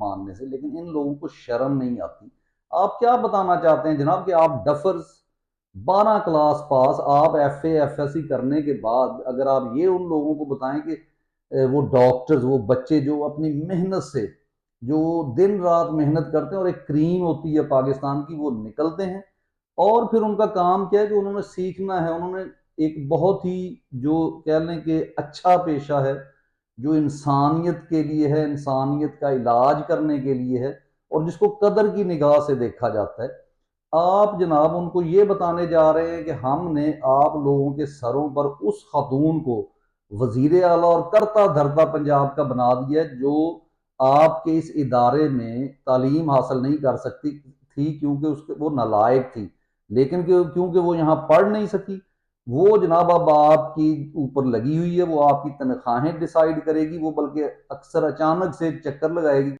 मानने से, लेकिन इन लोगों को शर्म नहीं आती। आप क्या बताना चाहते हैं जनाब कि आप डफर्स 12 क्लास पास, आप एफए एफएससी करने के बाद अगर आप ये उन लोगों को बताएं कि वो डॉक्टर्स, वो बच्चे जो अपनी मेहनत से, जो दिन रात मेहनत करते हैं और एक क्रीम होती है पाकिस्तान की, वो निकलते हैं और फिर उनका काम क्या है कि उन्होंने सीखना है, उन्होंने एक बहुत ही जो कह लें कि अच्छा पेशा है जो इंसानियत के लिए है, इंसानियत का इलाज करने के लिए है और जिसको कदर की निगाह से देखा जाता है। आप जनाब उनको ये बताने जा रहे हैं कि हमने आप लोगों के सरों पर उस खातून को वजीर आला और करता धरता पंजाब का बना दिया जो आपके इस इदारे में तालीम हासिल नहीं कर सकती थी क्योंकि उसके वो नालायक थी, लेकिन क्योंकि वो यहाँ पढ़ नहीं सकी, वो जनाब अब आपकी ऊपर लगी हुई है, वो आपकी तनख्वाहें डिसाइड करेगी, वो बल्कि अक्सर अचानक से चक्कर लगाएगी।